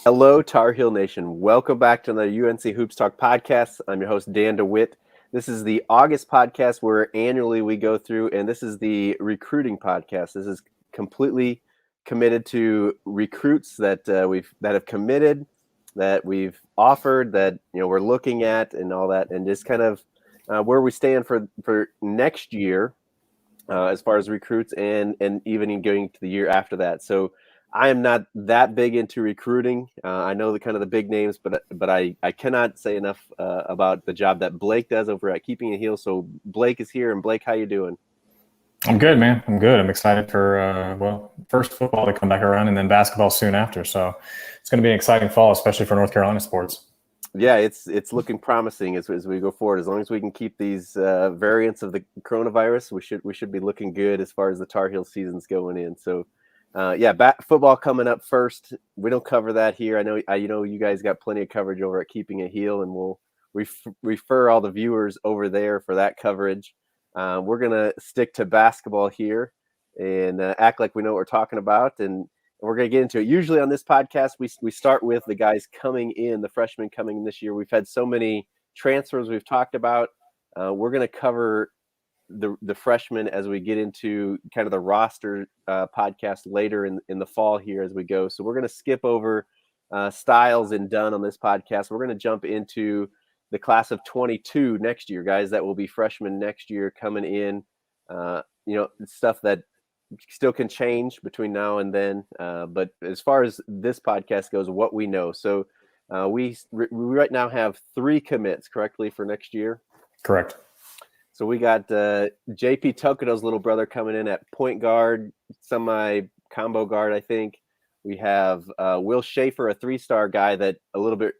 Hello, Tar Heel Nation. Welcome back to the UNC Hoops Talk podcast. I'm your host, Dan DeWitt. This is the August podcast where annually we go through, and this is the recruiting podcast. This is completely committed to recruits that have committed, that we've offered, that we're looking at, and all that, and just kind of where we stand for next year as far as recruits, and even in going to the year after that. So I am not that big into recruiting. I know the kind of the big names, but I cannot say enough about the job that Blake does over at Keeping It Heel. So Blake is here, and Blake, how you doing? I'm good, man. I'm good. I'm excited for first football to come back around, and then basketball soon after. So it's going to be an exciting fall, especially for North Carolina sports. Yeah, it's looking promising as we go forward. As long as we can keep these variants of the coronavirus, we should be looking good as far as the Tar Heel season's going in. So. Football coming up first. We don't cover that here. I know you guys got plenty of coverage over at Keeping It Heel, and we'll refer all the viewers over there for that coverage. We're gonna stick to basketball here and act like we know what we're talking about, and we're gonna get into it. Usually on this podcast, we start with the guys coming in, the freshmen coming in this year. We've had so many transfers we've talked about. We're gonna cover the freshmen as we get into kind of the roster podcast later in the fall here as we go. So we're going to skip over Styles and Dunn on this podcast. We're going to jump into the class of 22 next year, guys that will be freshmen next year coming in. Stuff that still can change between now and then. But as far as this podcast goes, what we know. So we right now have 3 commits, correctly, for next year? Correct. So we got JP Tokido's little brother coming in at point guard, semi-combo guard, I think. We have Will Schaefer, a 3-star guy that a little bit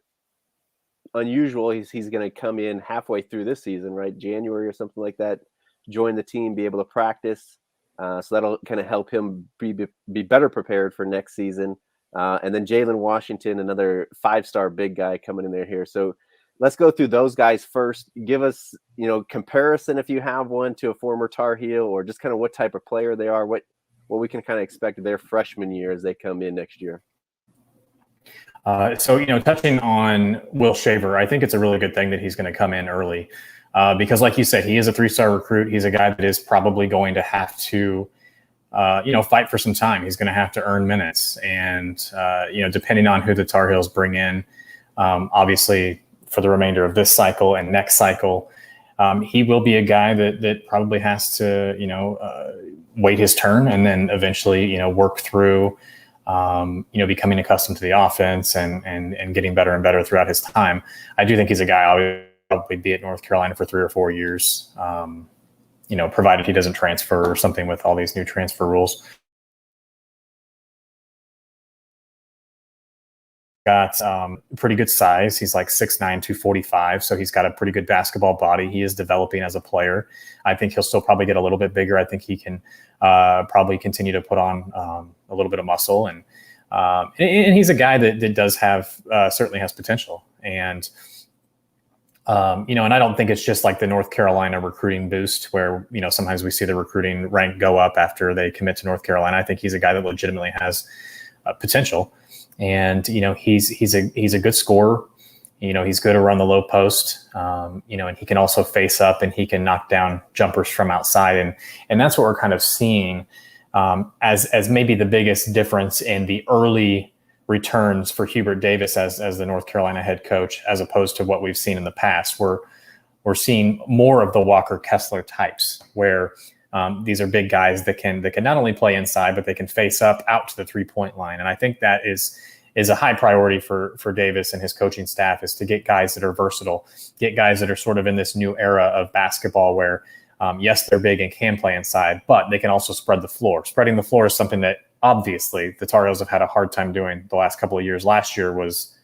unusual. He's going to come in halfway through this season, right? January or something like that, join the team, be able to practice. So that'll kind of help him be better prepared for next season. And then Jalen Washington, another 5-star big guy coming in there here. So let's go through those guys first. Give us, comparison if you have one to a former Tar Heel, or just kind of what type of player they are, what we can kind of expect their freshman year as they come in next year. Touching on Will Shaver, I think it's a really good thing that he's going to come in early because, like you said, he is a 3-star recruit. He's a guy that is probably going to have to, fight for some time. He's going to have to earn minutes, and depending on who the Tar Heels bring in, obviously, for the remainder of this cycle and next cycle, he will be a guy that probably has to, wait his turn and then eventually, work through, becoming accustomed to the offense and getting better and better throughout his time. I do think he's a guy I would probably be at North Carolina for 3 or 4 years, provided he doesn't transfer or something with all these new transfer rules. Got pretty good size. He's like 6'9", 245, so he's got a pretty good basketball body. He is developing as a player. I think he'll still probably get a little bit bigger. I think he can probably continue to put on a little bit of muscle, and he's a guy that does have certainly has potential. And and I don't think it's just like the North Carolina recruiting boost where sometimes we see the recruiting rank go up after they commit to North Carolina. I think he's a guy that legitimately has potential. And, he's a good scorer. He's good around the low post, and he can also face up and he can knock down jumpers from outside. And that's what we're kind of seeing as maybe the biggest difference in the early returns for Hubert Davis as the North Carolina head coach, as opposed to what we've seen in the past. We're seeing more of the Walker Kessler types where these are big guys that can not only play inside, but they can face up out to the 3-point line. And I think that is a high priority for Davis and his coaching staff, is to get guys that are versatile, get guys that are sort of in this new era of basketball where, yes, they're big and can play inside, but they can also spread the floor. Spreading the floor is something that obviously the Tar Heels have had a hard time doing the last couple of years. Last year was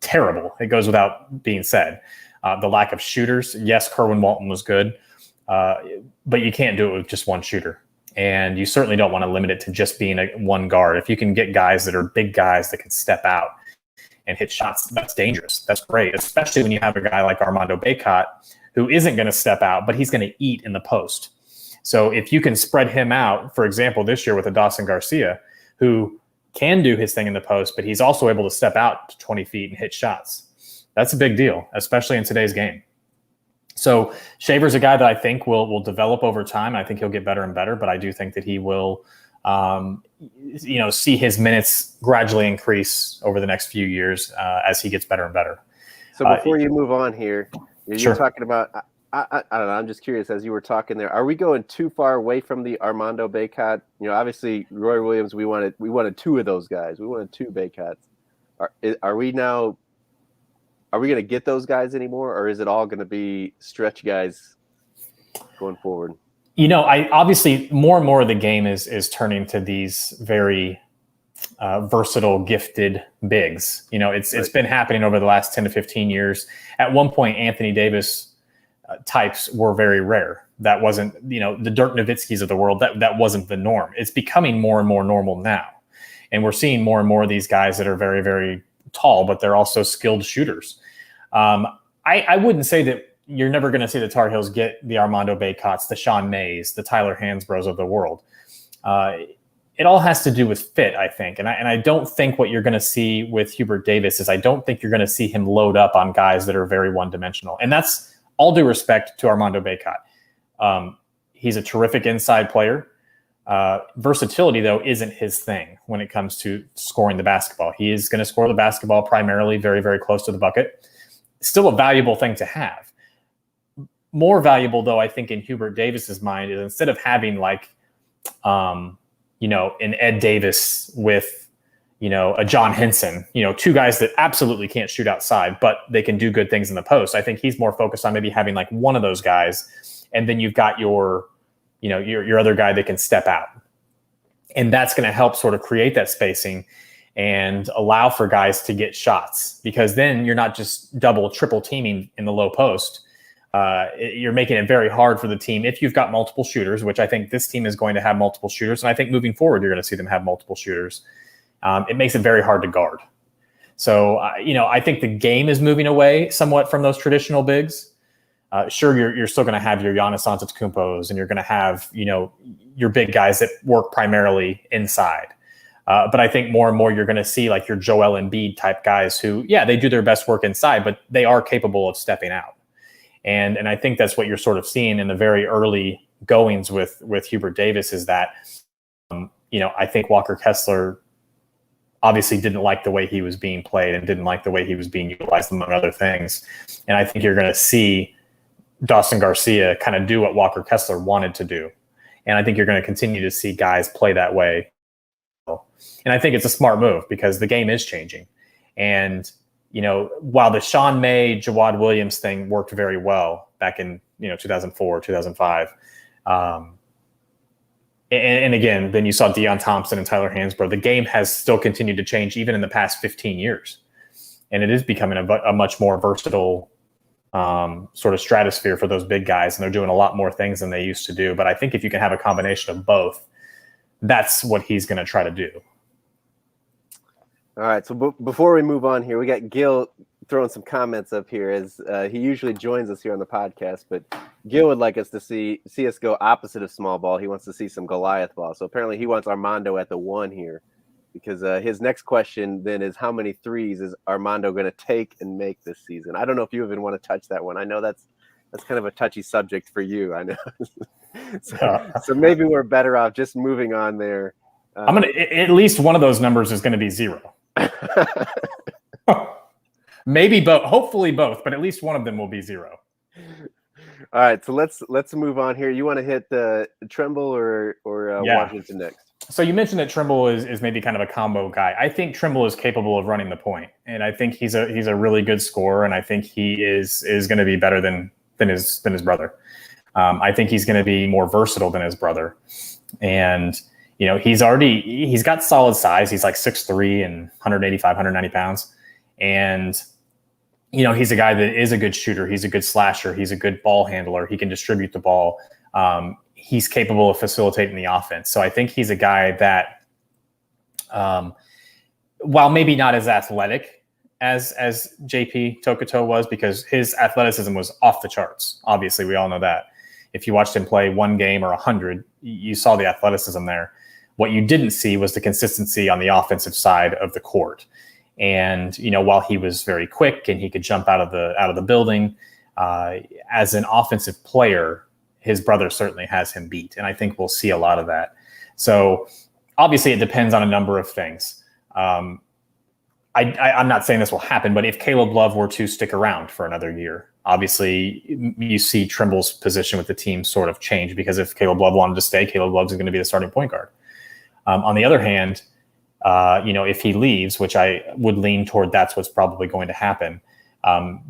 terrible. It goes without being said. The lack of shooters. Yes, Kerwin Walton was good. But you can't do it with just one shooter. And you certainly don't want to limit it to just being one guard. If you can get guys that are big guys that can step out and hit shots, that's dangerous. That's great, especially when you have a guy like Armando Bacot who isn't going to step out, but he's going to eat in the post. So if you can spread him out, for example, this year with a Dawson Garcia, who can do his thing in the post, but he's also able to step out to 20 feet and hit shots. That's a big deal, especially in today's game. So Shaver's a guy that I think will develop over time. I think he'll get better and better, but I do think that he will, see his minutes gradually increase over the next few years as he gets better and better. So before you move on here, you're Sure. talking about, I don't know, I'm just curious, as you were talking there, are we going too far away from the Armando Bacot? Obviously Roy Williams, we wanted two of those guys. We wanted two Bacots. Are we going to get those guys anymore, or is it all going to be stretch guys going forward? I obviously more and more of the game is turning to these very versatile, gifted bigs. It's been happening over the last 10 to 15 years. At one point, Anthony Davis types were very rare. That wasn't, the Dirk Nowitzkis of the world. That wasn't the norm. It's becoming more and more normal now, and we're seeing more and more of these guys that are very, very tall, but they're also skilled shooters. I wouldn't say that you're never going to see the Tar Heels get the Armando Bacots, the Sean Mays, the Tyler Hansbroughs of the world. It all has to do with fit, I think. And I don't think what you're going to see with Hubert Davis is I don't think you're going to see him load up on guys that are very one-dimensional. And that's all due respect to Armando Bacot. He's a terrific inside player. Versatility, though, isn't his thing when it comes to scoring the basketball. He is going to score the basketball primarily very, very close to the bucket. Still a valuable thing to have. More valuable, though, I think in Hubert Davis's mind is instead of having an Ed Davis with, a John Henson, two guys that absolutely can't shoot outside, but they can do good things in the post. I think he's more focused on maybe having one of those guys, and then you've got your other guy that can step out. And that's going to help sort of create that spacing and allow for guys to get shots, because then you're not just double, triple teaming in the low post. You're making it very hard for the team if you've got multiple shooters, which I think this team is going to have multiple shooters. And I think moving forward, you're going to see them have multiple shooters. It makes it very hard to guard. So, I think the game is moving away somewhat from those traditional bigs. Sure, you're still going to have your Giannis Antetokounmpos, and you're going to have, your big guys that work primarily inside. But I think more and more you're going to see your Joel Embiid type guys who, they do their best work inside, but they are capable of stepping out. And I think that's what you're sort of seeing in the very early goings with Hubert Davis is that, I think Walker Kessler obviously didn't like the way he was being played and didn't like the way he was being utilized, among other things. And I think you're going to see Dawson Garcia kind of do what Walker Kessler wanted to do. And I think you're going to continue to see guys play that way. And I think it's a smart move because the game is changing. And while the Sean May, Jawad Williams thing worked very well back in 2004, 2005, and again, then you saw Deion Thompson and Tyler Hansbrough. The game has still continued to change even in the past 15 years, and it is becoming a much more versatile sort of stratosphere for those big guys, and they're doing a lot more things than they used to do. But I think if you can have a combination of both, that's what he's going to try to do. All right, so before we move on here, we got Gil throwing some comments up here as he usually joins us here on the podcast, but Gil would like us to see us go opposite of small ball. He wants to see some Goliath ball. So apparently he wants Armando at the 1 here because his next question then is how many threes is Armando going to take and make this season? I don't know if you even want to touch that one. I know that's kind of a touchy subject for you. I know. So maybe we're better off just moving on there. I'm going to, at least one of those numbers is going to be 0. Maybe both, hopefully both, but at least one of them will be 0. All right, so let's move on here. You want to hit Trimble or Washington next? So you mentioned that Trimble is maybe kind of a combo guy. I think Trimble is capable of running the point, and I think he's a really good scorer, and I think he is going to be better than his brother. I think he's going to be more versatile than his brother, and he's got solid size. He's like 6'3" and 185, 190 pounds, and he's a guy that is a good shooter. He's a good slasher. He's a good ball handler. He can distribute the ball. He's capable of facilitating the offense. So I think he's a guy that, while maybe not as athletic as JP Tokoto was, because his athleticism was off the charts. Obviously, we all know that. If you watched him play one game or 100, you saw the athleticism there. What you didn't see was the consistency on the offensive side of the court. And, while he was very quick and he could jump out of the building, as an offensive player, his brother certainly has him beat. And I think we'll see a lot of that. So obviously it depends on a number of things. I'm not saying this will happen, but if Caleb Love were to stick around for another year, obviously you see Trimble's position with the team sort of change, because if Caleb Love wanted to stay, Caleb Love is going to be the starting point guard. On the other hand, if he leaves, which I would lean toward that's what's probably going to happen,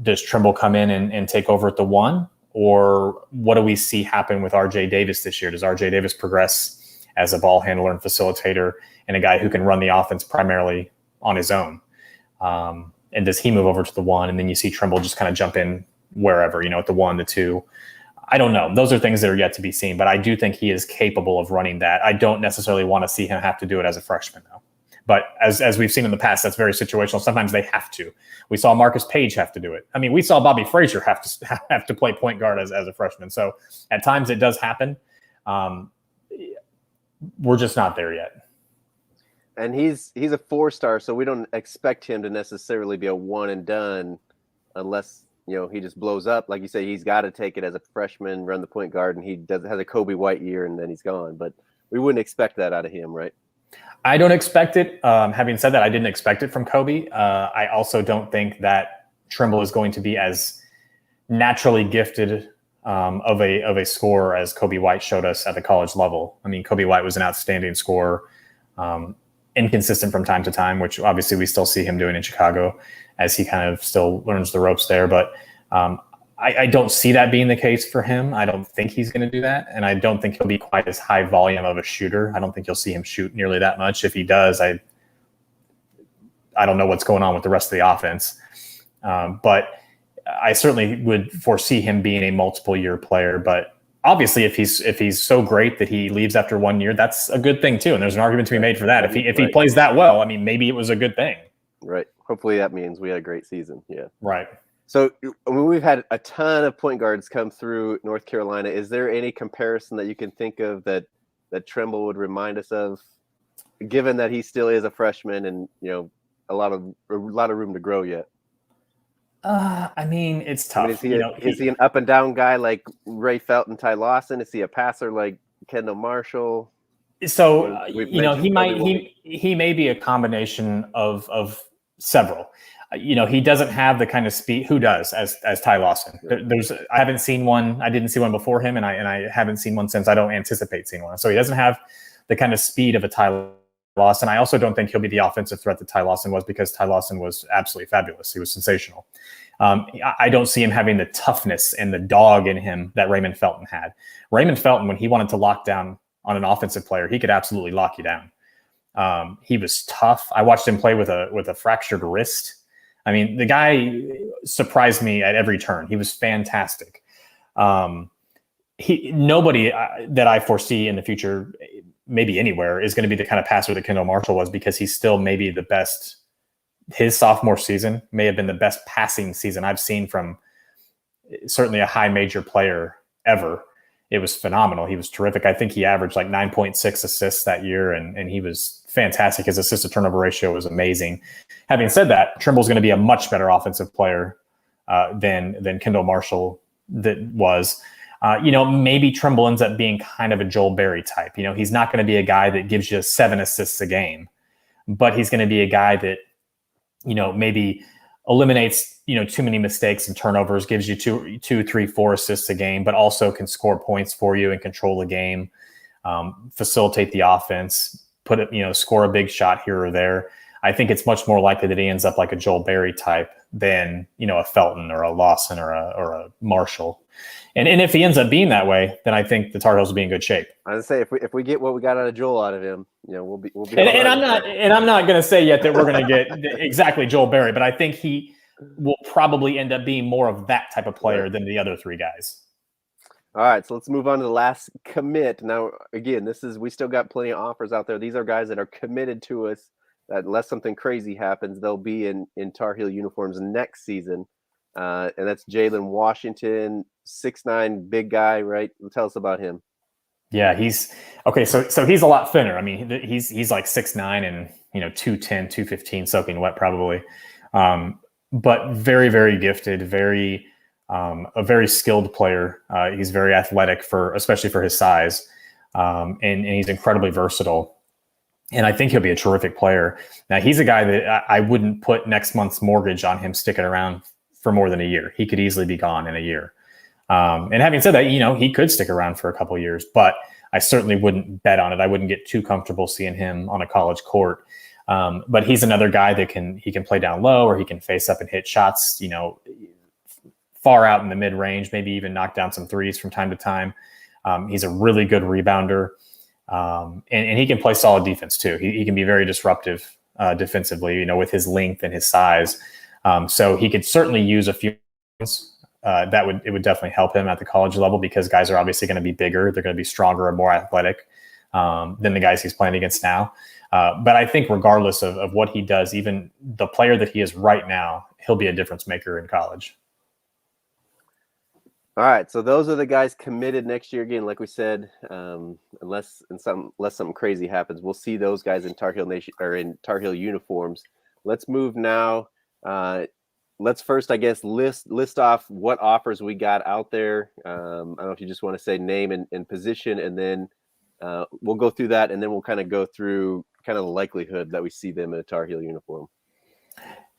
does Trimble come in and take over at the 1? Or what do we see happen with RJ Davis this year? Does RJ Davis progress as a ball handler and facilitator and a guy who can run the offense primarily on his own? And does he move over to the 1? And then you see Trimble just kind of jump in wherever, at the 1, the 2. I don't know. Those are things that are yet to be seen, but I do think he is capable of running that. I don't necessarily want to see him have to do it as a freshman, though. But as we've seen in the past, that's very situational. Sometimes they have to. We saw Marcus Page have to do it. I mean, we saw Bobby Frazier have to play point guard as a freshman. So at times it does happen. We're just not there yet. And he's a 4-star, so we don't expect him to necessarily be a one and done unless he just blows up. Like you say, he's got to take it as a freshman, run the point guard, and he has a Kobe White year, and then he's gone. But we wouldn't expect that out of him, right? I don't expect it. Having said that, I didn't expect it from Kobe. I also don't think that Trimble is going to be as naturally gifted of a scorer as Kobe White showed us at the college level. I mean, Kobe White was an outstanding scorer, inconsistent from time to time, which obviously we still see him doing in Chicago as he kind of still learns the ropes there. But I don't see that being the case for him. I don't think he's going to do that. And I don't think he'll be quite as high volume of a shooter. I don't think you'll see him shoot nearly that much. If he does, I don't know what's going on with the rest of the offense. But I certainly would foresee him being a multiple year player. But obviously, if he's so great that he leaves after 1 year, that's a good thing too. And there's an argument to be made for that. If he plays that well, I mean, maybe it was a good thing. Right. Hopefully that means we had a great season. Yeah. Right. So we've had a ton of point guards come through North Carolina. Is there any comparison that you can think of that Trimble would remind us of, given that he still is a freshman and a lot of room to grow yet? I mean, it's tough. Is he an up and down guy like Ray Felton, Ty Lawson? Is he a passer like Kendall Marshall? So he may be a combination of several. He doesn't have the kind of speed. Who does as Ty Lawson? Right. I haven't seen one. I didn't see one before him, and I haven't seen one since. I don't anticipate seeing one. So he doesn't have the kind of speed of a Ty Lawson. I also don't think he'll be the offensive threat that Ty Lawson was, because Ty Lawson was absolutely fabulous. He was sensational. I don't see him having the toughness and the dog in him that Raymond Felton had. Raymond Felton, when he wanted to lock down on an offensive player, he could absolutely lock you down. He was tough. I watched him play with a fractured wrist. I mean, the guy surprised me at every turn. He was fantastic. Nobody that I foresee in the future, maybe anywhere, is going to be the kind of passer that Kendall Marshall was, because he's still maybe the best. His sophomore season may have been the best passing season I've seen from certainly a high major player ever. It was phenomenal. He was terrific. I think he averaged like 9.6 assists that year, and he was fantastic. His assist to turnover ratio was amazing. Having said that, Trimble's going to be a much better offensive player than Kendall Marshall that was. Maybe Trimble ends up being kind of a Joel Berry type. He's not going to be a guy that gives you 7 assists a game, but he's going to be a guy that, maybe eliminates, too many mistakes and turnovers, gives you 2, 3, 4 assists a game, but also can score points for you and control the game, facilitate the offense, score a big shot here or there. I think it's much more likely that he ends up like a Joel Berry type than, a Felton or a Lawson or a Marshall. And if he ends up being that way, then I think the Tar Heels will be in good shape. I would say if we get what we got out of Joel out of him, we'll be. And I'm not going to say yet that we're going to get exactly Joel Berry, but I think he will probably end up being more of that type of player than the other 3 guys. All right, so let's move on to the last commit. Now, again, we still got plenty of offers out there. These are guys that are committed to us, that unless something crazy happens, they'll be in Tar Heel uniforms next season. And that's Jalen Washington, 6'9", big guy, right? Tell us about him. Yeah, he's okay. So he's a lot thinner. I mean, he's like 6'9" and 210, 215 soaking wet probably. But very, very gifted, a very skilled player. He's very athletic especially for his size. And he's incredibly versatile. And I think he'll be a terrific player. Now, he's a guy that I wouldn't put next month's mortgage on him sticking around for more than a year. He could easily be gone in a year. And having said that, he could stick around for a couple of years, but I certainly wouldn't bet on it. I wouldn't get too comfortable seeing him on a college court. But he's another guy that he can play down low, or he can face up and hit shots, far out in the mid range, maybe even knock down some threes from time to time. He's a really good rebounder. And he can play solid defense too. He can be very disruptive defensively, with his length and his size. So he could certainly use a few. It would definitely help him at the college level, because guys are obviously going to be bigger. They're going to be stronger and more athletic than the guys he's playing against now. But I think regardless of what he does, even the player that he is right now, he'll be a difference maker in college. All right, so those are the guys committed next year. Again, like we said, unless something crazy happens, we'll see those guys in Tar Heel Nation or in Tar Heel uniforms. Let's move now. Let's first, I guess, list off what offers we got out there. I don't know if you just want to say name and position, and then we'll go through that, and then we'll kind of go through kind of the likelihood that we see them in a Tar Heel uniform.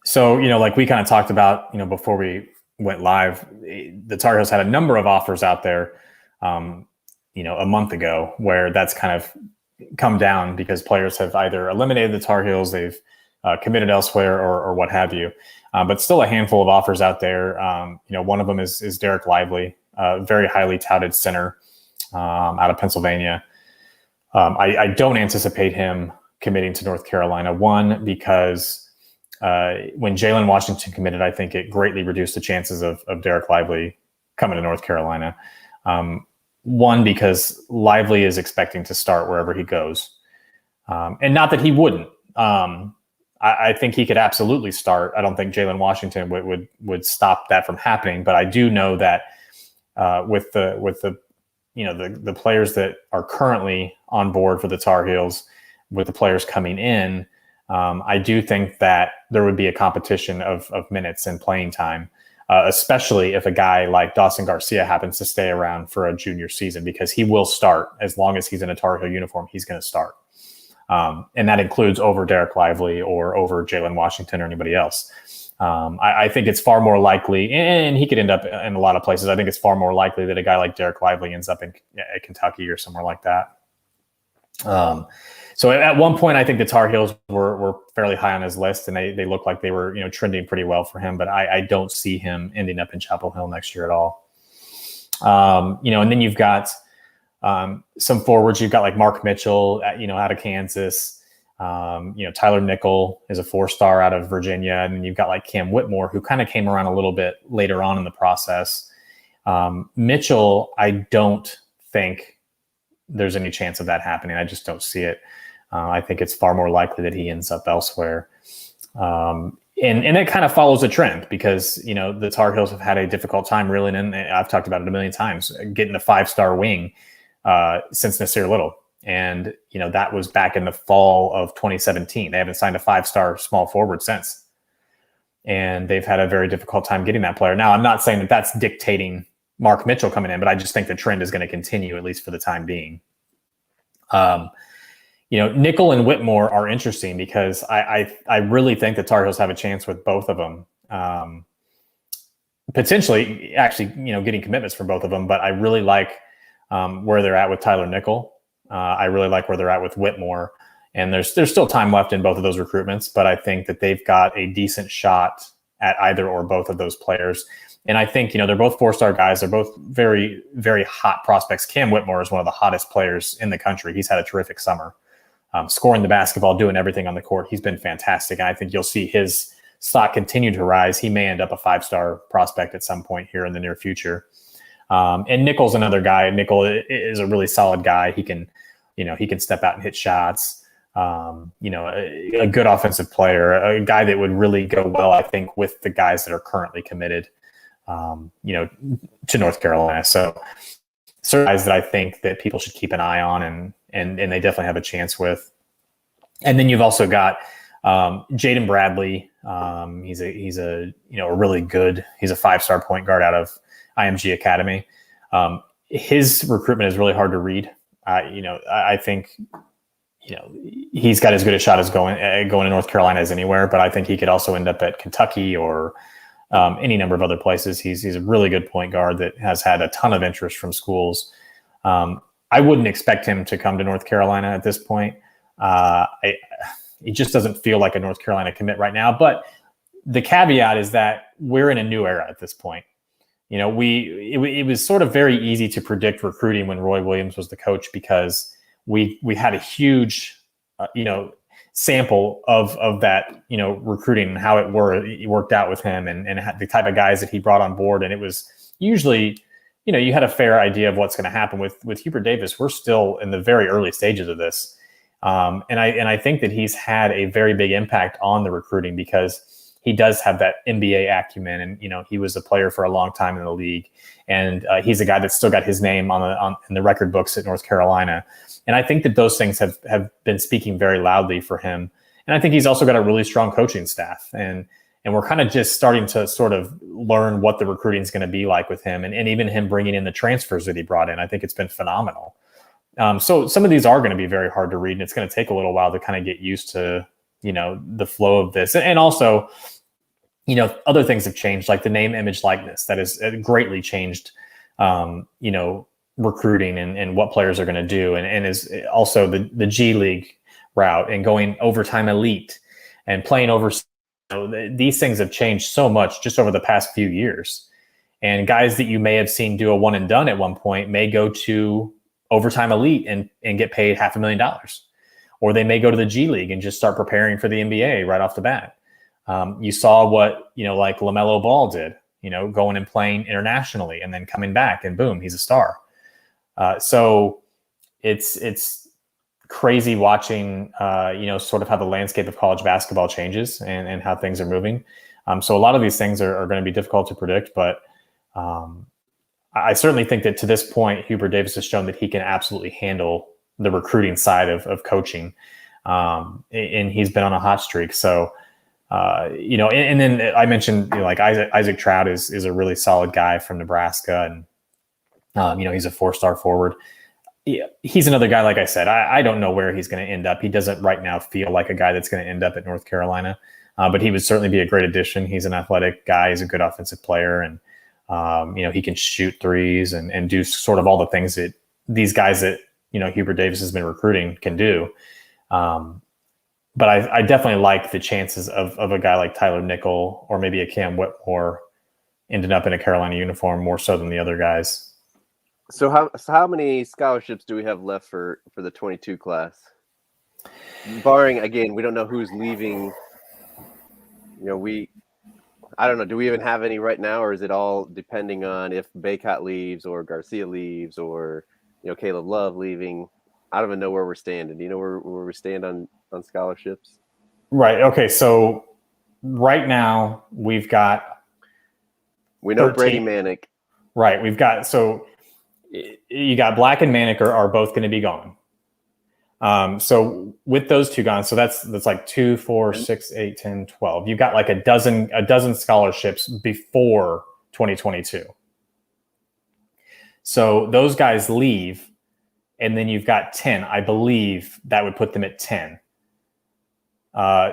So, like we kind of talked about, before we went live, the Tar Heels had a number of offers out there, a month ago, where that's kind of come down because players have either eliminated the Tar Heels, they've committed elsewhere, or what have you. But still a handful of offers out there. One of them is Derek Lively, very highly touted center out of Pennsylvania. I don't anticipate him committing to North Carolina. One, because when Jalen Washington committed, I think it greatly reduced the chances of Derek Lively coming to North Carolina. One, because Lively is expecting to start wherever he goes. And not that he wouldn't. I think he could absolutely start. I don't think Jalen Washington would stop that from happening. But I do know that with the players that are currently on board for the Tar Heels, with the players coming in, I do think that there would be a competition of minutes and playing time, especially if a guy like Dawson Garcia happens to stay around for a junior season, because he will start. As long as he's in a Tar Heel uniform, he's going to start. And that includes over Derek Lively or over Jalen Washington or anybody else. I think it's far more likely, and he could end up in a lot of places. I think it's far more likely that a guy like Derek Lively ends up at Kentucky or somewhere like that. So at one point, I think the Tar Heels were fairly high on his list, and they looked like they were trending pretty well for him. But I don't see him ending up in Chapel Hill next year at all. And then you've got some forwards. You've got like Mark Mitchell, out of Kansas. Tyler Nickel is a 4-star out of Virginia, and then you've got like Cam Whitmore, who kind of came around a little bit later on in the process. Mitchell, I don't think there's any chance of that happening. I just don't see it. I think it's far more likely that he ends up elsewhere. And it kind of follows a trend, because, the Tar Heels have had a difficult time reeling in. I've talked about it a million times, getting a 5-star wing since Nasir Little. And, that was back in the fall of 2017. They haven't signed a 5-star small forward since. And they've had a very difficult time getting that player. Now, I'm not saying that that's dictating Mark Mitchell coming in, but I just think the trend is going to continue, at least for the time being. Nickel and Whitmore are interesting, because I really think the Tar Heels have a chance with both of them. Potentially, actually, getting commitments from both of them. But I really like where they're at with Tyler Nickel. I really like where they're at with Whitmore. And there's still time left in both of those recruitments, but I think that they've got a decent shot at either or both of those players. And I think, they're both 4-star guys. They're both very, very hot prospects. Cam Whitmore is one of the hottest players in the country. He's had a terrific summer. Scoring the basketball, doing everything on the court. He's been fantastic. And I think you'll see his stock continue to rise. He may end up a 5-star prospect at some point here in the near future. And Nickel's another guy. Nickel is a really solid guy. He can step out and hit shots. A good offensive player, a guy that would really go well, I think, with the guys that are currently committed, to North Carolina. So certain guys that I think that people should keep an eye on, and they definitely have a chance with. And then you've also got Jaden Bradley. He's a really good. He's a 5-star point guard out of IMG Academy. His recruitment is really hard to read. I think he's got as good a shot as going to North Carolina as anywhere. But I think he could also end up at Kentucky or any number of other places. He's a really good point guard that has had a ton of interest from schools. I wouldn't expect him to come to North Carolina at this point. He just doesn't feel like a North Carolina commit right now. But the caveat is that we're in a new era at this point. It was sort of very easy to predict recruiting when Roy Williams was the coach, because we had a huge, sample of that, recruiting and how it worked out with him and the type of guys that he brought on board. And it was usually, you had a fair idea of what's going to happen with Hubert Davis. We're still in the very early stages of this. And I think that he's had a very big impact on the recruiting, because he does have that NBA acumen, and he was a player for a long time in the league, and he's a guy that's still got his name in the record books at North Carolina. And I think that those things have been speaking very loudly for him. And I think he's also got a really strong coaching staff, and we're kind of just starting to sort of learn what the recruiting is going to be like with him, and even him bringing in the transfers that he brought in. I think it's been phenomenal. So some of these are going to be very hard to read, and it's going to take a little while to kind of get used to, the flow of this. And also, other things have changed, like the name, image, likeness. That has greatly changed, recruiting and what players are going to do. And is also the G League route and going overtime elite and playing over. These things have changed so much just over the past few years. And guys that you may have seen do a one and done at one point may go to overtime elite and get paid $500,000, or they may go to the G League and just start preparing for the NBA right off the bat. You saw what, like LaMelo Ball did, going and playing internationally and then coming back and boom, he's a star. So it's crazy watching, sort of how the landscape of college basketball changes and how things are moving. So a lot of these things are going to be difficult to predict, but I certainly think that to this point, Hubert Davis has shown that he can absolutely handle the recruiting side of coaching. And he's been on a hot streak. So, and then I mentioned, like Isaac Trout is a really solid guy from Nebraska, and he's a 4-star forward. He's another guy, like I said, I don't know where he's going to end up. He doesn't right now feel like a guy that's going to end up at North Carolina, but he would certainly be a great addition. He's an athletic guy. He's a good offensive player, and he can shoot threes and do sort of all the things that these guys that Hubert Davis has been recruiting can do. But I definitely like the chances of a guy like Tyler Nickel or maybe a Cam Whitmore ending up in a Carolina uniform more so than the other guys. So how many scholarships do we have left for the 22 class? Barring, again, we don't know who's leaving. I don't know. Do we even have any right now, or is it all depending on if Baycott leaves or Garcia leaves or Caleb Love leaving? I don't even know where we're standing. Do you know where we stand on scholarships? Right. Okay. So right now we know 13. Brady Manick. Right. So you got Black and Manick are both going to be gone. So with those two gone, so that's like 2, 4, 6, 8, 10, 12. You've got like a dozen scholarships before 2022. So those guys leave, and then you've got 10. I believe that would put them at 10.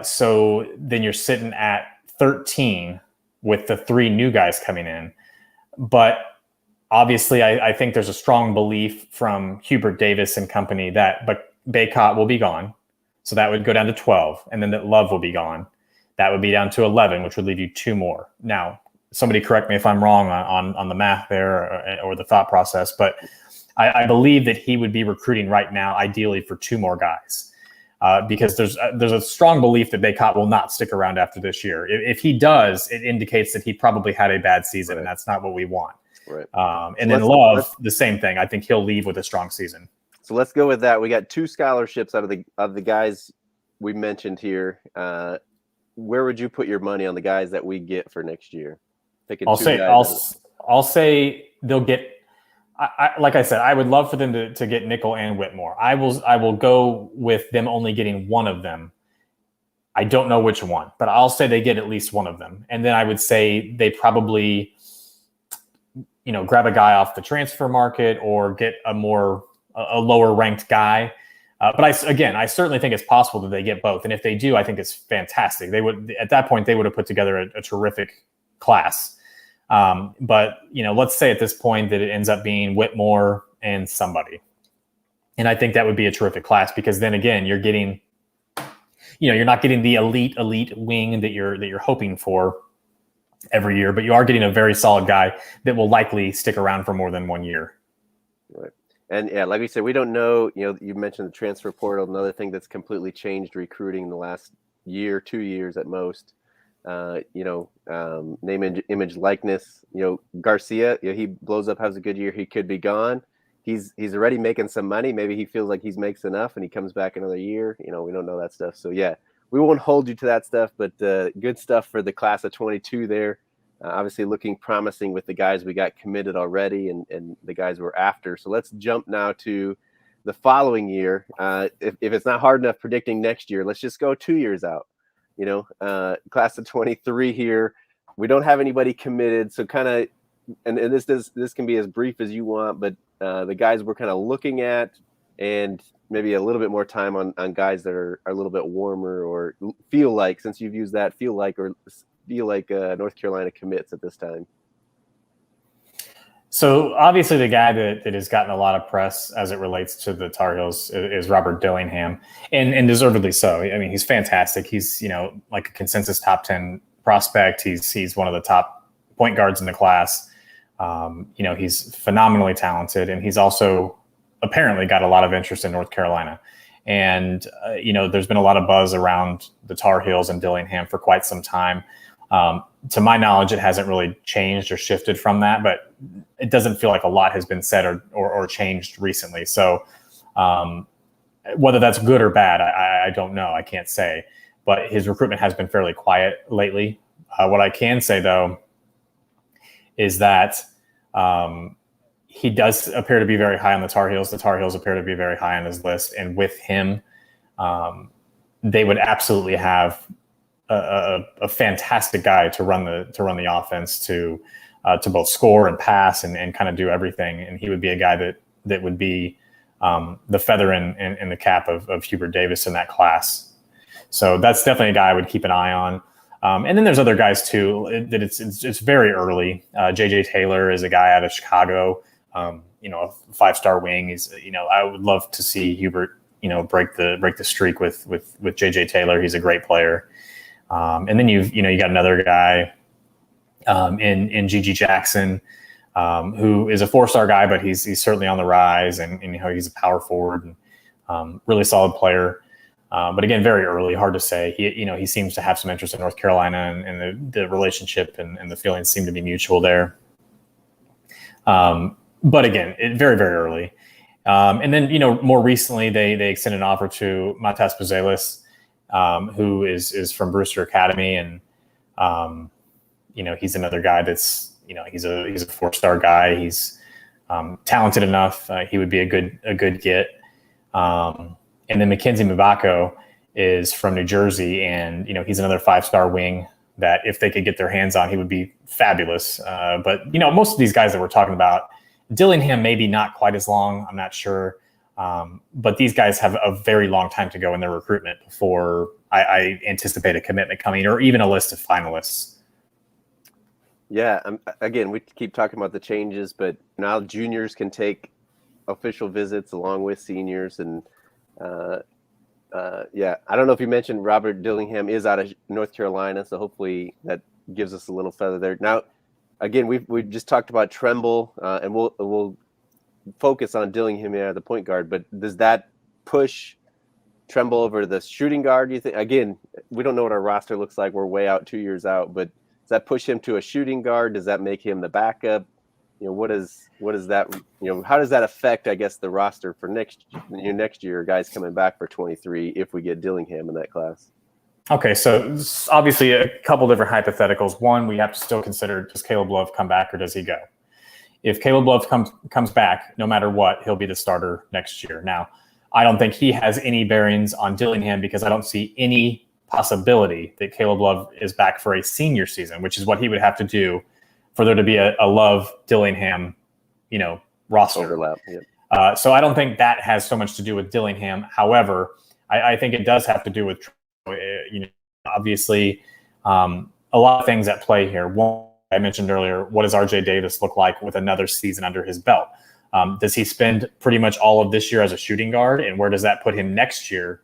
So then you're sitting at 13 with the 3 new guys coming in. But obviously, I think there's a strong belief from Hubert Davis and company that Baycott will be gone. So that would go down to 12. And then that Love will be gone. That would be down to 11, which would leave you 2 more. Now, somebody correct me if I'm wrong on the math there or the thought process, but I believe that he would be recruiting right now, ideally for 2 more guys, because there's a strong belief that Baycott will not stick around after this year. If he does, it indicates that he probably had a bad season, and that's not what we want. Right. And then Love, the same thing. I think he'll leave with a strong season. So let's go with that. We got 2 scholarships out of the guys we mentioned here. Where would you put your money on the guys that we get for next year? I'll say they'll get. like I said, I would love for them to get Nickel and Whitmore. I will go with them only getting one of them. I don't know which one, but I'll say they get at least one of them. And then I would say they probably, grab a guy off the transfer market or get a lower ranked guy. But I certainly think it's possible that they get both. And if they do, I think it's fantastic. At that point, they would have put together a terrific class. But let's say at this point that it ends up being Whitmore and somebody. And I think that would be a terrific class, because then again, you're getting, you're not getting the elite wing that you're hoping for every year, but you are getting a very solid guy that will likely stick around for more than 1 year. Right. And yeah, like we said, we don't know, you mentioned the transfer portal, another thing that's completely changed recruiting in the last year, 2 years at most. Name, image, likeness, Garcia, he blows up, has a good year. He could be gone. He's already making some money. Maybe he feels like he makes enough and he comes back another year. We don't know that stuff. So yeah, we won't hold you to that stuff, but good stuff for the class of 22 there. Obviously looking promising with the guys we got committed already and the guys we're after. So let's jump now to the following year. If it's not hard enough predicting next year, let's just go 2 years out. Class of 23 here. We don't have anybody committed. So kind of, and this can be as brief as you want, but the guys we're kind of looking at, and maybe a little bit more time on guys that are a little bit warmer or feel like, since you've used that, feel like North Carolina commits at this time. So obviously the guy that has gotten a lot of press as it relates to the Tar Heels is Robert Dillingham, and deservedly so. I mean, he's fantastic. He's, like a consensus top 10 prospect. He's one of the top point guards in the class. He's phenomenally talented, and he's also apparently got a lot of interest in North Carolina. And, there's been a lot of buzz around the Tar Heels and Dillingham for quite some time. To my knowledge, it hasn't really changed or shifted from that, but it doesn't feel like a lot has been said or changed recently. So whether that's good or bad, I don't know. I can't say. But his recruitment has been fairly quiet lately. What I can say, though, is that he does appear to be very high on the Tar Heels. The Tar Heels appear to be very high on his list. And with him, they would absolutely have a fantastic guy to run the offense, to both score and pass and kind of do everything. And he would be a guy that would be the feather in the cap of Hubert Davis in that class. So that's definitely a guy I would keep an eye on. And then there's other guys too. That it's very early. JJ Taylor is a guy out of Chicago. A 5-star wing. He's I would love to see Hubert break the streak with JJ Taylor. He's a great player. And then you got another guy in Gigi Jackson, who is a 4-star guy, but he's certainly on the rise, and he's a power forward and really solid player. But again, very early, hard to say. He seems to have some interest in North Carolina, and the relationship and the feelings seem to be mutual there. But again, very, very early. And then, more recently, they extended an offer to Matas Buzelis, who is from Brewster Academy. And, he's another guy that's, he's a 4-star guy. He's talented enough. He would be a good get. And then Mackenzie Mbako is from New Jersey, and, he's another 5-star wing that if they could get their hands on, he would be fabulous. But, most of these guys that we're talking about, Dillingham maybe not quite as long, I'm not sure. But these guys have a very long time to go in their recruitment before I anticipate a commitment coming, or even a list of finalists. Yeah, again, we keep talking about the changes, but now juniors can take official visits along with seniors. And I don't know if you mentioned Robert Dillingham is out of North Carolina, so hopefully that gives us a little feather there. Now, again, we just talked about Tremble, and we'll focus on Dillingham here, the point guard. But does that push Tremble over the shooting guard? Do you think? Again, we don't know what our roster looks like. We're way out, 2 years out. But does that push him to a shooting guard? Does that make him the backup? What is that? How does that affect, I guess, the roster for next year? Guys coming back for 23 if we get Dillingham in that class. Okay, so obviously a couple different hypotheticals. One, we have to still consider, does Caleb Love come back or does he go? if Caleb Love comes back, no matter what, he'll be the starter next year. Now, I don't think he has any bearings on Dillingham because I don't see any possibility that Caleb Love is back for a senior season, which is what he would have to do for there to be a Love Dillingham, roster. Overlap. Yep. So I don't think that has so much to do with Dillingham. However, I think it does have to do with, obviously, a lot of things at play here. One, I mentioned earlier, what does RJ Davis look like with another season under his belt? Does he spend pretty much all of this year as a shooting guard, and where does that put him next year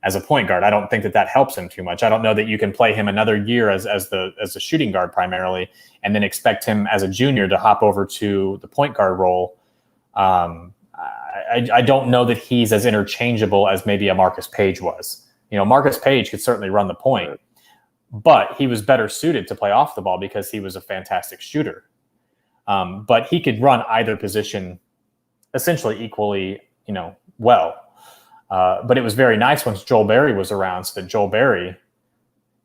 as a point guard? I don't think that helps him too much. I don't know that you can play him another year as a shooting guard primarily, and then expect him as a junior to hop over to the point guard role. I don't know that he's as interchangeable as maybe a Marcus Page was. Marcus Page could certainly run the point, but he was better suited to play off the ball because he was a fantastic shooter. But he could run either position essentially equally, well. But it was very nice once Joel Berry was around, so that Joel Berry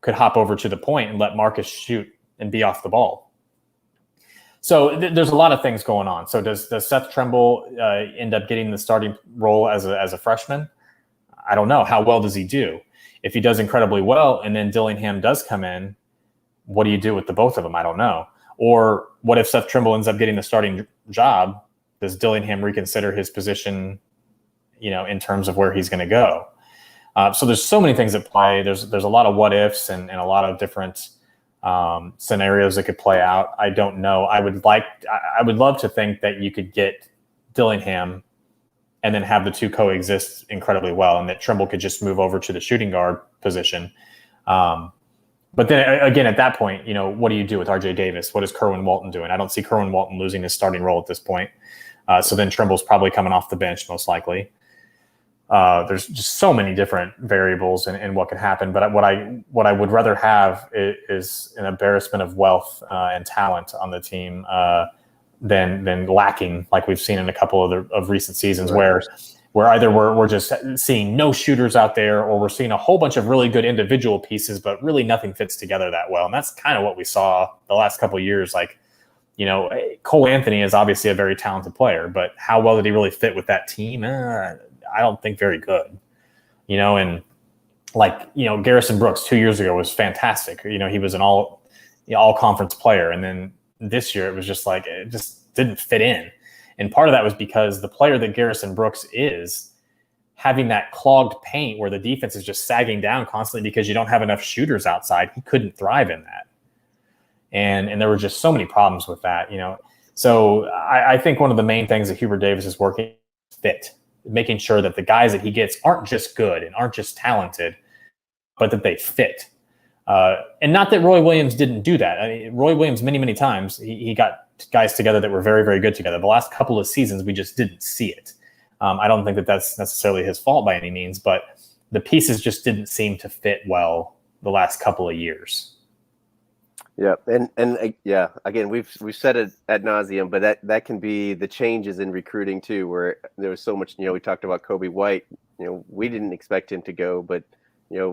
could hop over to the point and let Marcus shoot and be off the ball. So there's a lot of things going on. So does Seth Trimble end up getting the starting role as a freshman? I don't know. How well does he do? If he does incredibly well and then Dillingham does come in, what do you do with the both of them? I don't know. Or what if Seth Trimble ends up getting the starting job? Does Dillingham reconsider his position, in terms of where he's going to go? So there's so many things at play. There's a lot of what ifs and a lot of different scenarios that could play out. I don't know. I would love to think that you could get Dillingham and then have the two coexist incredibly well, and that Trimble could just move over to the shooting guard position. But then again, at that point, what do you do with RJ Davis? What is Kerwin Walton doing? I don't see Kerwin Walton losing his starting role at this point. So then Trimble's probably coming off the bench, most likely. There's just so many different variables in what could happen. But what I would rather have is an embarrassment of wealth and talent on the team than lacking, like we've seen in a couple of recent seasons, right, where either we're just seeing no shooters out there, or we're seeing a whole bunch of really good individual pieces, but really nothing fits together that well. And that's kind of what we saw the last couple of years. Like, Cole Anthony is obviously a very talented player, but how well did he really fit with that team? I don't think very good. And Garrison Brooks 2 years ago was fantastic. He was an all conference player. And then this year it was just like, it just didn't fit in. And part of that was because the player that Garrison Brooks is, having that clogged paint where the defense is just sagging down constantly because you don't have enough shooters outside, he couldn't thrive in that. And there were just so many problems with that, So I think one of the main things that Hubert Davis is working is fit, making sure that the guys that he gets aren't just good and aren't just talented, but that they fit. And not that Roy Williams didn't do that. I mean, Roy Williams, many, many times, he got guys together that were very, very good together. The last couple of seasons, we just didn't see it. I don't think that that's necessarily his fault by any means, but the pieces just didn't seem to fit well the last couple of years. Yeah, and yeah, again, we've said it ad nauseum, but that can be the changes in recruiting too, where there was so much. We talked about Kobe White. We didn't expect him to go, but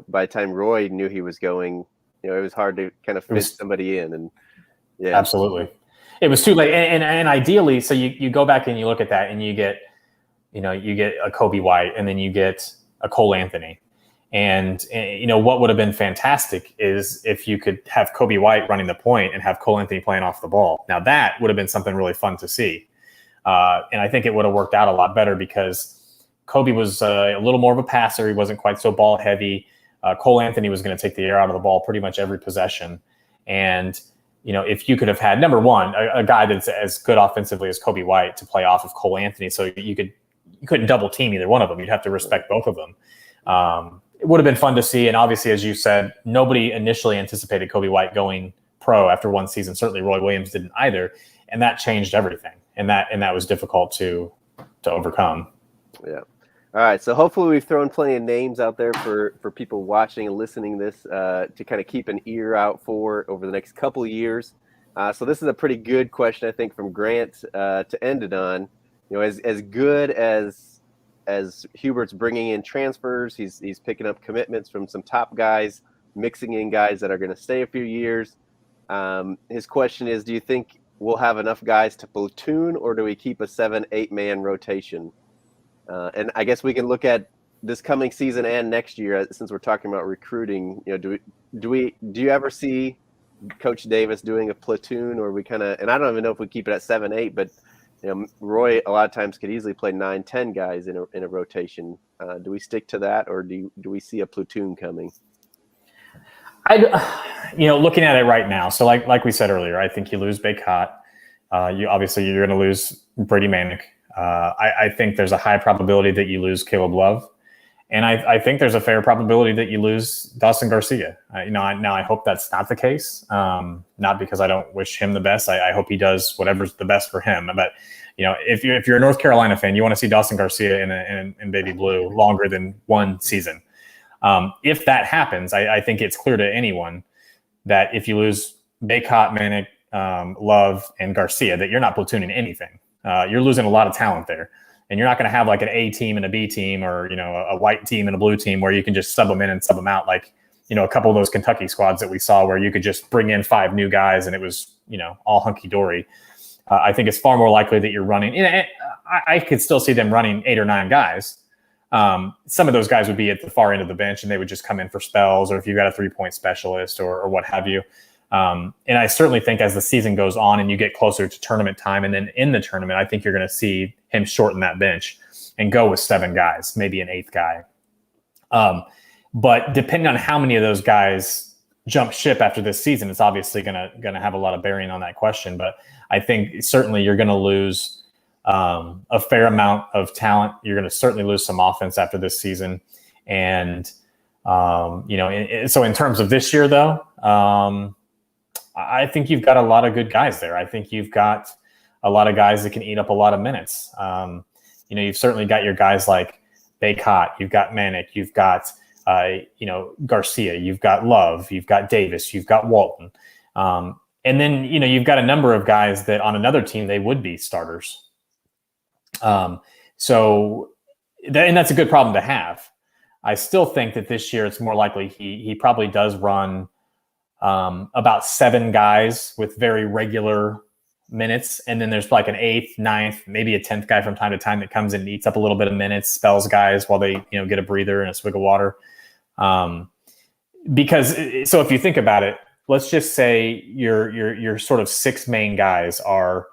by the time Roy knew he was going, it was hard to kind of fit somebody in. And yeah, absolutely, it was too late. And ideally, so you go back and you look at that, and you get a Kobe White, and then you get a Cole Anthony. And what would have been fantastic is if you could have Kobe White running the point and have Cole Anthony playing off the ball. Now that would have been something really fun to see. And I think it would have worked out a lot better because Kobe was a little more of a passer. He wasn't quite so ball heavy. Cole Anthony was going to take the air out of the ball pretty much every possession. And, if you could have had, number one, a guy that's as good offensively as Kobe White to play off of Cole Anthony, so you couldn't double team either one of them. You'd have to respect both of them. It would have been fun to see. And obviously, as you said, nobody initially anticipated Kobe White going pro after one season. Certainly Roy Williams didn't either. And that changed everything. And that was difficult to overcome. Yeah. All right. So hopefully we've thrown plenty of names out there for people watching and listening this to kind of keep an ear out for over the next couple of years. So this is a pretty good question, I think, from Grant to end it on. As good as Hubert's bringing in transfers, he's picking up commitments from some top guys, mixing in guys that are going to stay a few years. His question is, do you think we'll have enough guys to platoon, or do we keep a 7-8 man rotation? And I guess we can look at this coming season and next year, since we're talking about recruiting. Do you ever see Coach Davis doing a platoon, or we kind of, and I don't even know if we keep it at 7-8, but Roy a lot of times could easily play 9-10 guys in a rotation. Do we stick to that, or do we see a platoon coming? Looking at it right now, so like we said earlier, I think you lose Baycott. You're going to lose Brady Manick. I think there's a high probability that you lose Caleb Love. And I think there's a fair probability that you lose Dawson Garcia. Now I hope that's not the case. Not because I don't wish him the best. I hope he does whatever's the best for him. But if you're a North Carolina fan, you want to see Dawson Garcia in baby blue longer than one season. If that happens, I think it's clear to anyone that if you lose Baycott, Manick, Love, and Garcia, that you're not platooning anything. You're losing a lot of talent there. And you're not going to have like an A team and a B team, or, a white team and a blue team where you can just sub them in and sub them out. Like, a couple of those Kentucky squads that we saw where you could just bring in 5 new guys and it was, all hunky dory. I think it's far more likely that you're running. I could still see them running 8 or 9 guys. Some of those guys would be at the far end of the bench and they would just come in for spells, or if you've got a 3-point specialist or what have you. And I certainly think as the season goes on and you get closer to tournament time, and then in the tournament, I think you're going to see him shorten that bench and go with 7 guys, maybe an 8th guy. But depending on how many of those guys jump ship after this season, it's obviously going to have a lot of bearing on that question. But I think certainly you're going to lose a fair amount of talent. You're going to certainly lose some offense after this season. And, so in terms of this year, though, I think you've got a lot of good guys there. I think you've got a lot of guys that can eat up a lot of minutes. You've certainly got your guys like Baycott, you've got Manick, you've got, Garcia, you've got Love, you've got Davis, you've got Walton. And then, you've got a number of guys that on another team, they would be starters. And that's a good problem to have. I still think that this year it's more likely he probably does run about 7 guys with very regular minutes. And then there's like an 8th, 9th, maybe a 10th guy from time to time that comes in and eats up a little bit of minutes, spells guys while they, get a breather and a swig of water. So if you think about it, let's just say your sort of 6 main guys are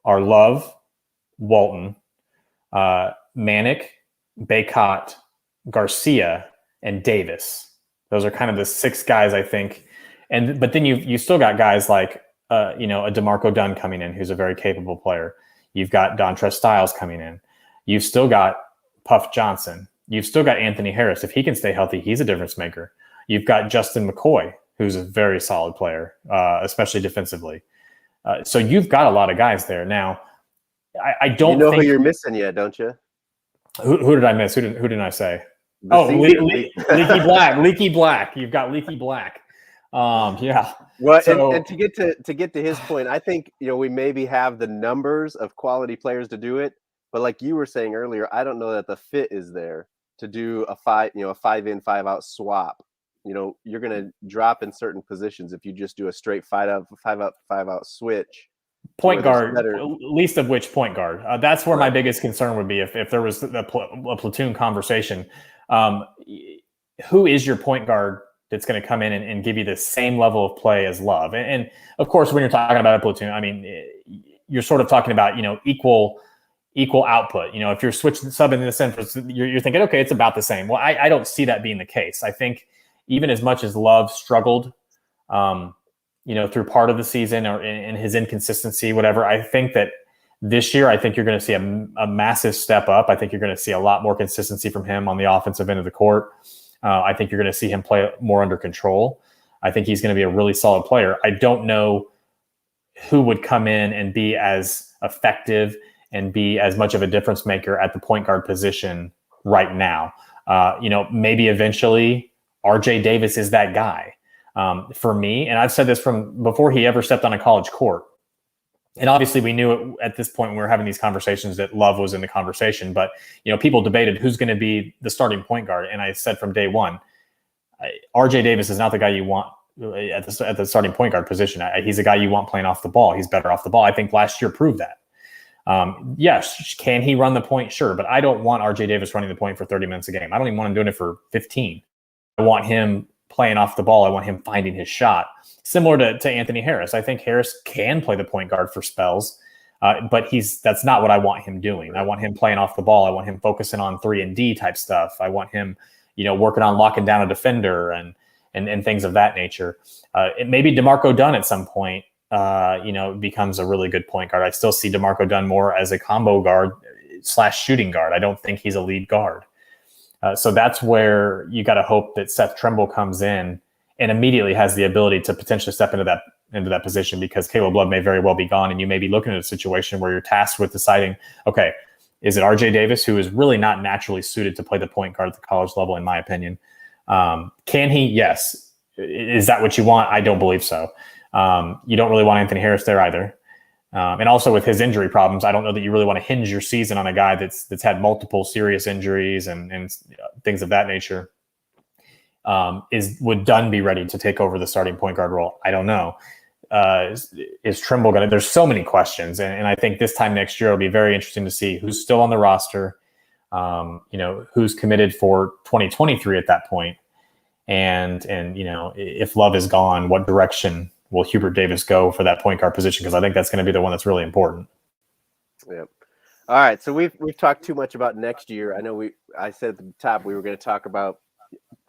Love, Walton, Manick, Baycott, Garcia, and Davis. Those are kind of the 6 guys, I think. But then you still got guys like a DeMarco Dunn coming in, who's a very capable player. You've got Dontrez Styles coming in. You've still got Puff Johnson. You've still got Anthony Harris. If he can stay healthy, he's a difference maker. You've got Justin McCoy, who's a very solid player, especially defensively. So you've got a lot of guys there. Now, I don't think who you're missing yet, don't you? Who did I miss? Who didn't I say? Leaky Black. Leaky Black. You've got Leaky Black. Yeah. Well, so, and to get to his point, I think we maybe have the numbers of quality players to do it, but like you were saying earlier, I don't know that the fit is there to do a 5 in 5 out swap. You're going to drop in certain positions if you just do a straight 5 out switch. Point guard, least of which point guard. That's where my biggest concern would be if there was a platoon conversation. Who is your point guard that's going to come in and give you the same level of play as Love? And of course, when you're talking about a platoon, I mean, you're sort of talking about, equal output. If you're subbing this in, you're thinking, okay, it's about the same. Well, I don't see that being the case. I think even as much as Love struggled, through part of the season or in his inconsistency, whatever, I think that this year, I think you're going to see a massive step up. I think you're going to see a lot more consistency from him on the offensive end of the court. I think you're going to see him play more under control. I think he's going to be a really solid player. I don't know who would come in and be as effective and be as much of a difference maker at the point guard position right now. Maybe eventually RJ Davis is that guy. For me, and I've said this from before he ever stepped on a college court. And obviously we knew it at this point when we were having these conversations that Love was in the conversation, but people debated who's going to be the starting point guard. And I said from day one, RJ Davis is not the guy you want at the starting point guard position. He's a guy you want playing off the ball. He's better off the ball. I think last year proved that. Yes, can he run the point? Sure, but I don't want RJ Davis running the point for 30 minutes a game. I don't even want him doing it for 15. I want him playing off the ball. I want him finding his shot. Similar to Anthony Harris. I think Harris can play the point guard for spells, but that's not what I want him doing. I want him playing off the ball. I want him focusing on 3-and-D type stuff. I want him, working on locking down a defender and things of that nature. Maybe DeMarco Dunn at some point, becomes a really good point guard. I still see DeMarco Dunn more as a combo guard / shooting guard. I don't think he's a lead guard. So that's where you got to hope that Seth Trimble comes in and immediately has the ability to potentially step into that position, because Caleb Love may very well be gone, and you may be looking at a situation where you're tasked with deciding, okay, is it RJ Davis, who is really not naturally suited to play the point guard at the college level, in my opinion? Can he? Yes. Is that what you want? I don't believe so. You don't really want Anthony Harris there either. And also with his injury problems, I don't know that you really want to hinge your season on a guy that's had multiple serious injuries and things of that nature. Would Dunn be ready to take over the starting point guard role? I don't know. Is Trimble going to? There's so many questions, and I think this time next year it'll be very interesting to see who's still on the roster. Who's committed for 2023 at that point, and if Love is gone, what direction will Hubert Davis go for that point guard position? Because I think that's going to be the one that's really important. Yeah. All right. So we've talked too much about next year. I know I said at the top we were going to talk about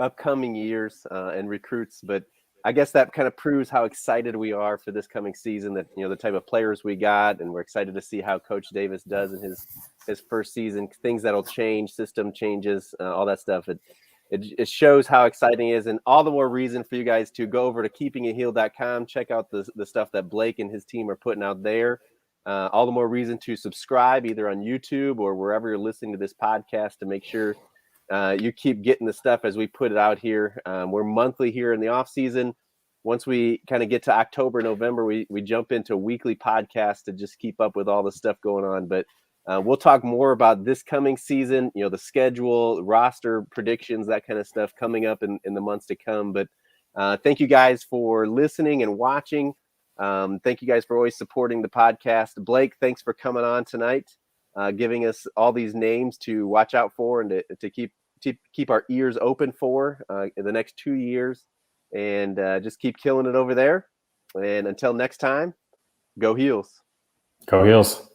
upcoming years and recruits, but I guess that kind of proves how excited we are for this coming season, that, the type of players we got, and we're excited to see how Coach Davis does in his first season, things that'll change, system changes, all that stuff. It shows how exciting it is, and all the more reason for you guys to go over to keepingitheel.com, check out the stuff that Blake and his team are putting out there. All the more reason to subscribe either on YouTube or wherever you're listening to this podcast, to make sure you keep getting the stuff as we put it out here. We're monthly here in the off season. Once we kind of get to October, November, we jump into a weekly podcast to just keep up with all the stuff going on. But we'll talk more about this coming season, the schedule, roster predictions, that kind of stuff coming up in the months to come. But thank you guys for listening and watching. Thank you guys for always supporting the podcast. Blake, thanks for coming on tonight, giving us all these names to watch out for and to keep our ears open for in the next 2 years, and just keep killing it over there. And until next time, go Heels. Go Heels.